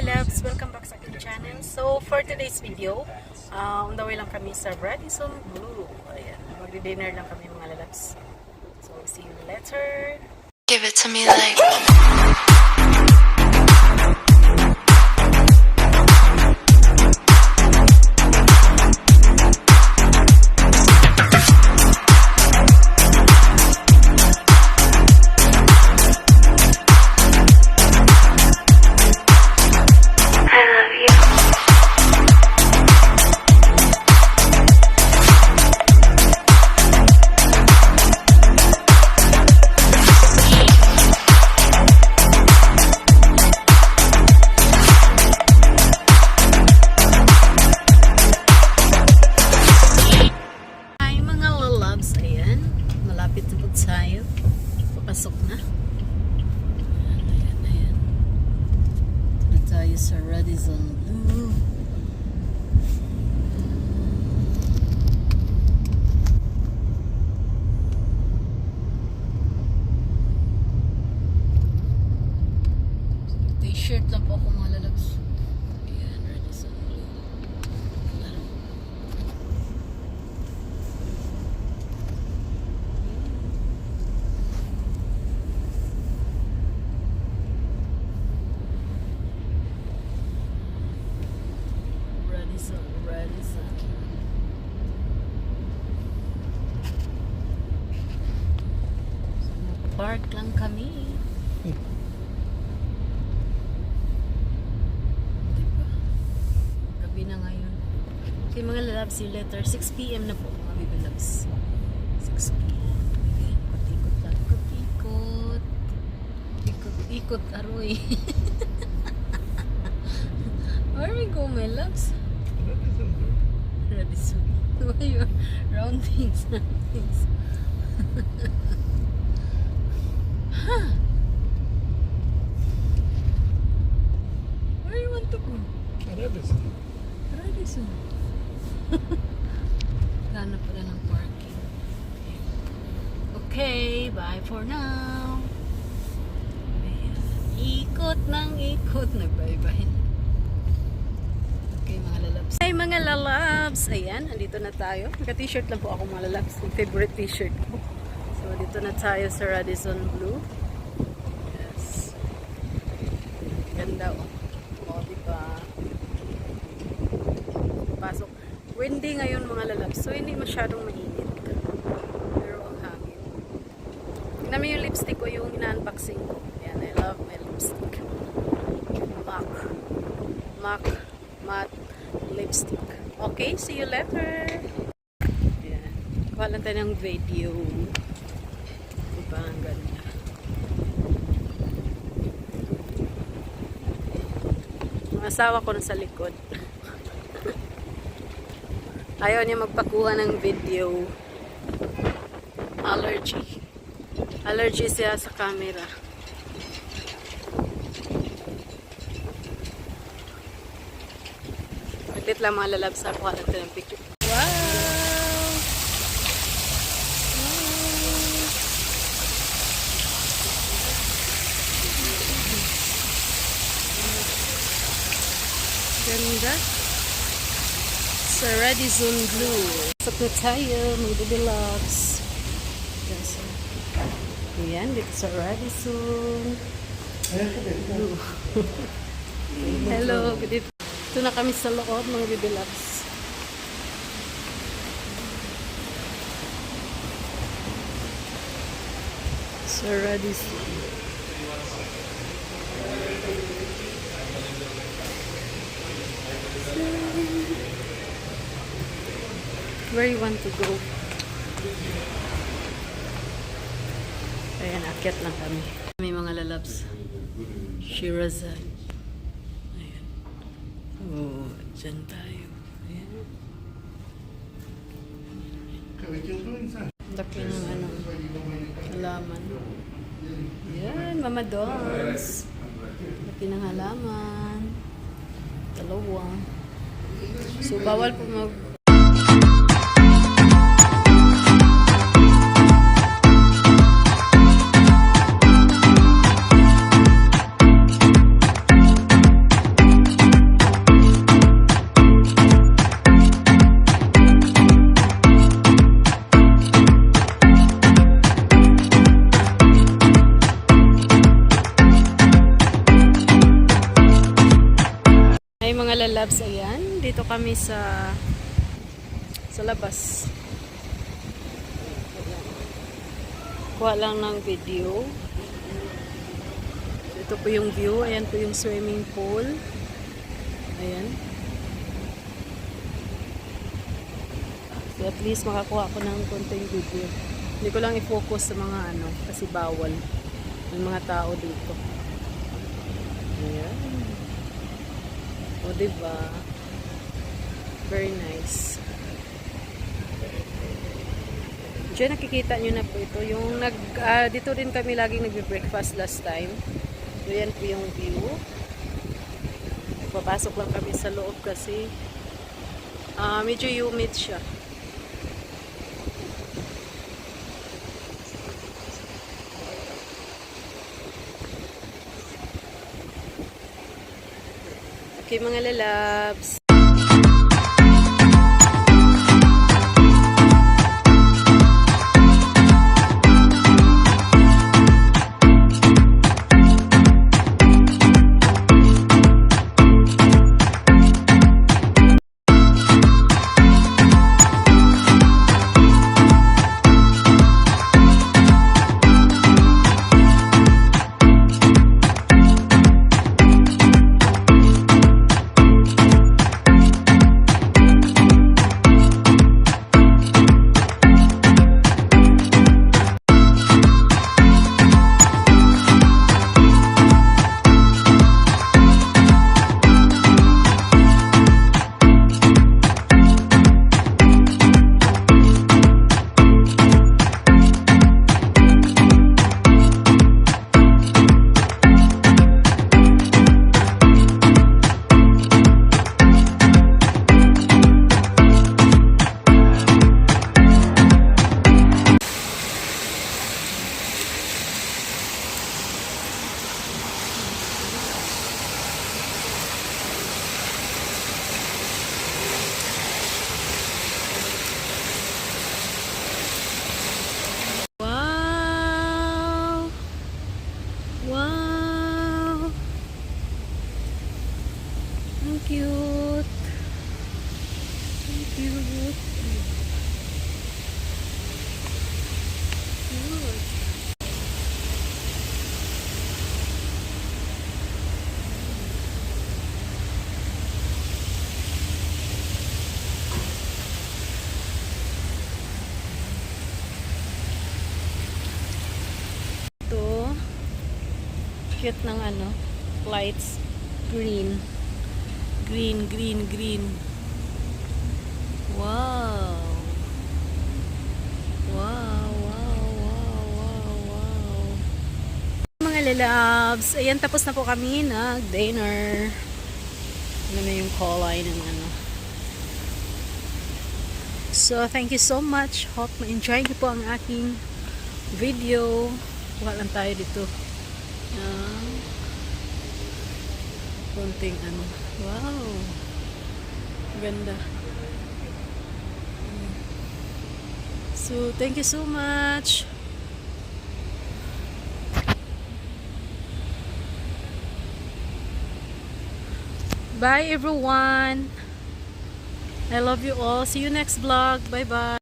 loves! Welcome back sa aking channel. So, for today's video, on the way lang kami sa Radisson Blue. Ayan, magdi-dinner lang kami mga loves. So, see you later. Give it to me like tayo. Papasok na. Ayan. Ito na tayo sa Radisson Blue. T-shirt lang po ako mga lalabs. Ayan, Radisson Blue. Radisson. So, park lang kami. Diba? Gabi na ngayon. Okay mga lalabs, see you later. 6 PM na po mga baby loves. 6 PM. Ayan, ikot lang. Ikot. Ikot aroy. Where we go, my loves? Radisson. Why you round things? Huh? Where you want to go? Radisson. Wala pala ng parking. Okay, bye for now. Ayan. Ikot ng ikot. Nag-bye-bye. Hi mga lalabs! Ayan, andito na tayo. Naka-t-shirt lang po ako mga lalabs. Yung favorite t-shirt ko. So, dito na tayo sa Radisson Blue. Yes. Ganda o. O, diba? Pasok. Windy ngayon mga lalabs. So, hindi masyadong mainit. Pero ang hangin. Tignan mo yung lipstick ko, yung ina-unboxing ko. Ayan, I love my lipstick. MAC matte lipstick. Okay, see you later. Ayan. Kuha lang tayo ng video. Diba, ang ganda. Ang asawa ko na sa likod. Ayaw niya magpakuha ng video. Allergy siya sa camera. Saglit lang mga lalabs, kuha natin ng picture. Wow! Ganda. Sa Radisson Blue. Pasok na tayo, mga baby loves. Ayan, dito sa Radisson Blue. Hello, good evening. Ito na kami sa loob, mga baby loves. So, Radisson. Where you want to go? Ayan, akyat lang kami. May mga lalabs. Shehrazad. Oh, dyan tayo. Ayan. Laki ng ano, halaman. Ayan, Mama Dons. Laki ng halaman. Dalawa. So, bawal po mag Hi mga lalabs, ayan. Dito kami sa labas. Kuha lang ng video. Ito po yung view. Ayan po yung swimming pool. Ayan. So at least makakuha ko ng konting video. Hindi ko lang i-focus sa mga kasi bawal. May mga tao dito. Ayan. O diba? Very nice. Diyan nakikita nyo na po ito. Yung dito rin kami laging nagbe-breakfast last time. So yan po yung view. Papasok lang kami sa loob kasi medyo humid siya. Okay mga lalabs. Wow! Ang cute! Ang cute! Ito, cute ng lights. Green. Green, green, green. Wow! Wow, wow, wow, wow, wow. Mga lalabs, ayan, tapos na po kami nag-dinner. Ano na yung call-line ng So, thank you so much. Hope ma-enjoy niyo po ang aking video. Kuha lang tayo dito. Konting wow, ganda. So thank you so much. Bye everyone. I love you all. See you next vlog. Bye bye.